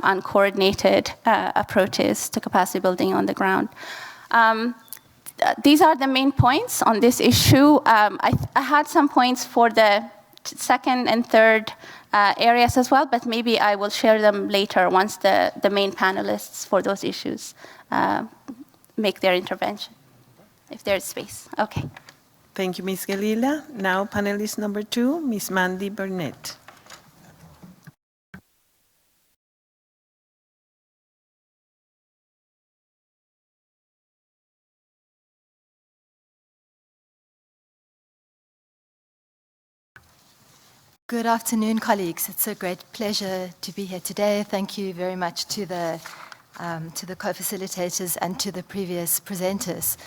uncoordinated approaches to capacity building on the ground. These are the main points on this issue. I had some points for the second and third areas as well, but maybe I will share them later once the main panelists for those issues make their intervention, if there's space. Okay. Thank you, Ms. Galila. Now, panelist number 2, Ms. Mandy Barnett. Good afternoon, colleagues. It's a great pleasure to be here today. Thank you very much to the co-facilitators and to the previous presenters.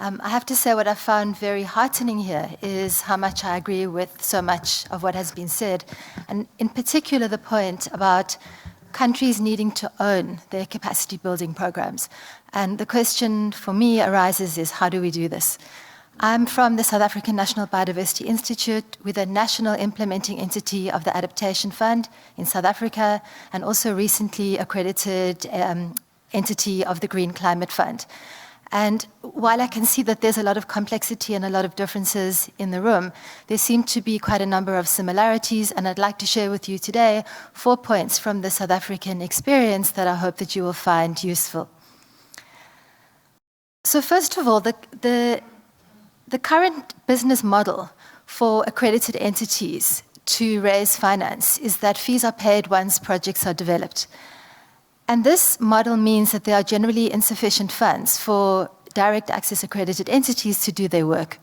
I have to say what I found very heartening here is how much I agree with so much of what has been said, and in particular the point about countries needing to own their capacity building programs. And the question for me arises is, how do we do this? I'm from the South African National Biodiversity Institute, with a national implementing entity of the Adaptation Fund in South Africa, and also recently accredited entity of the Green Climate Fund. And while I can see that there's a lot of complexity and a lot of differences in the room, there seem to be quite a number of similarities, and I'd like to share with you today 4 points from the South African experience that I hope that you will find useful. So first of all, the current business model for accredited entities to raise finance is that fees are paid once projects are developed. And this model means that there are generally insufficient funds for direct access accredited entities to do their work.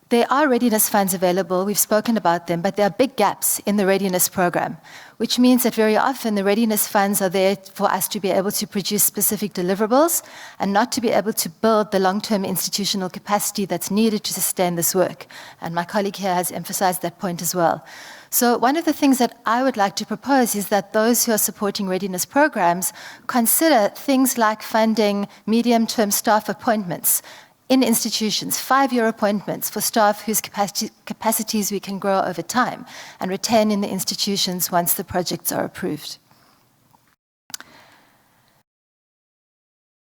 There are readiness funds available, we've spoken about them, but there are big gaps in the readiness program, which means that very often the readiness funds are there for us to be able to produce specific deliverables and not to be able to build the long-term institutional capacity that's needed to sustain this work. And my colleague here has emphasized that point as well. So one of the things that I would like to propose is that those who are supporting readiness programs consider things like funding medium-term staff appointments in institutions, 5-year appointments for staff whose capacities we can grow over time and retain in the institutions once the projects are approved.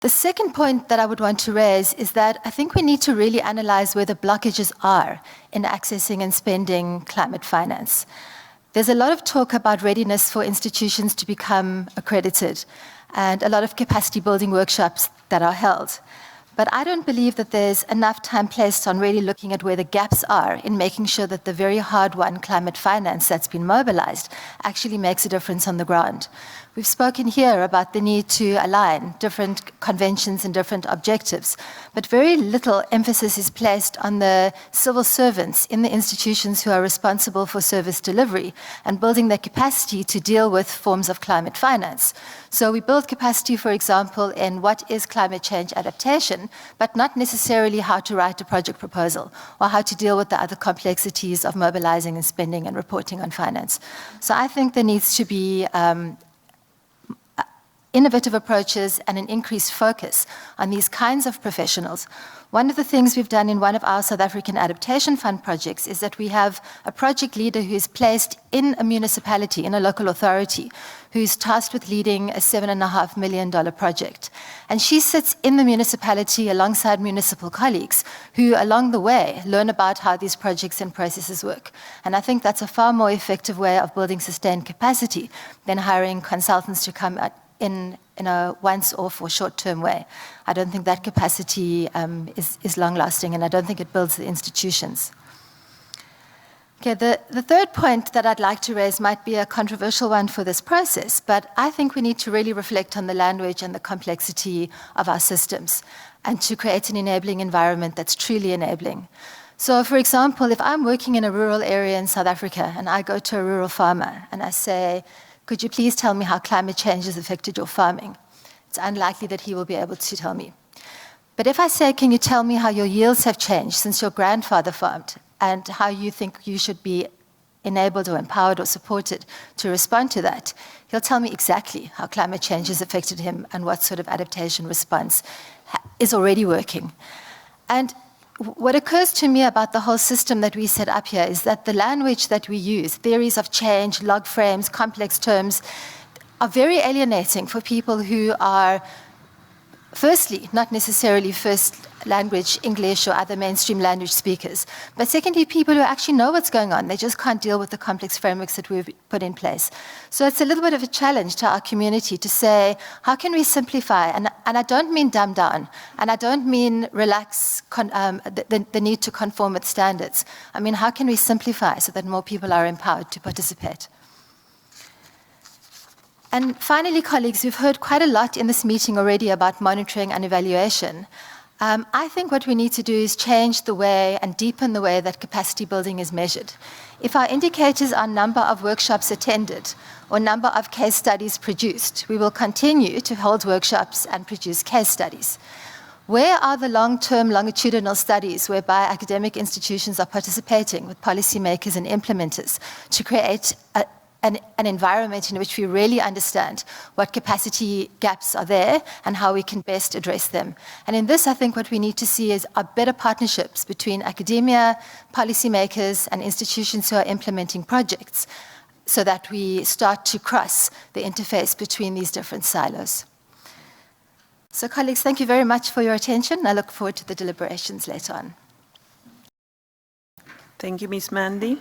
The second point that I would want to raise is that I think we need to really analyze where the blockages are in accessing and spending climate finance. There's a lot of talk about readiness for institutions to become accredited and a lot of capacity building workshops that are held. But I don't believe that there's enough time placed on really looking at where the gaps are in making sure that the very hard-won climate finance that's been mobilized actually makes a difference on the ground. We've spoken here about the need to align different conventions and different objectives, but very little emphasis is placed on the civil servants in the institutions who are responsible for service delivery and building their capacity to deal with forms of climate finance. So we build capacity, for example, in what is climate change adaptation, but not necessarily how to write a project proposal or how to deal with the other complexities of mobilizing and spending and reporting on finance. So I think there needs to be innovative approaches and an increased focus on these kinds of professionals. One of the things we've done in one of our South African Adaptation Fund projects is that we have a project leader who is placed in a municipality, in a local authority, who's tasked with leading a $7.5 million project. And she sits in the municipality alongside municipal colleagues who, along the way, learn about how these projects and processes work. And I think that's a far more effective way of building sustained capacity than hiring consultants to come in a once-off or short-term way. I don't think that capacity is long-lasting, and I don't think it builds the institutions. Okay, the third point that I'd like to raise might be a controversial one for this process, but I think we need to really reflect on the language and the complexity of our systems and to create an enabling environment that's truly enabling. So, for example, if I'm working in a rural area in South Africa and I go to a rural farmer and I say, could you please tell me how climate change has affected your farming? It's unlikely that he will be able to tell me. But if I say, can you tell me how your yields have changed since your grandfather farmed and how you think you should be enabled or empowered or supported to respond to that, he'll tell me exactly how climate change has affected him and what sort of adaptation response is already working. And what occurs to me about the whole system that we set up here is that the language that we use, theories of change, log frames, complex terms, are very alienating for people who are, firstly, not necessarily first language English or other mainstream language speakers, but secondly, people who actually know what's going on. They just can't deal with the complex frameworks that we've put in place. So it's a little bit of a challenge to our community to say, how can we simplify? And I don't mean dumb down, and I don't mean relax the need to conform with standards. I mean, how can we simplify so that more people are empowered to participate? And finally, colleagues, we've heard quite a lot in this meeting already about monitoring and evaluation. I think what we need to do is change the way and deepen the way that capacity building is measured. If our indicators are number of workshops attended or number of case studies produced, we will continue to hold workshops and produce case studies. Where are the long-term longitudinal studies whereby academic institutions are participating with policymakers and implementers to create an environment in which we really understand what capacity gaps are there and how we can best address them? And in this, I think what we need to see are better partnerships between academia, policymakers, and institutions who are implementing projects so that we start to cross the interface between these different silos. So, colleagues, thank you very much for your attention. I look forward to the deliberations later on. Thank you, Ms. Mandy.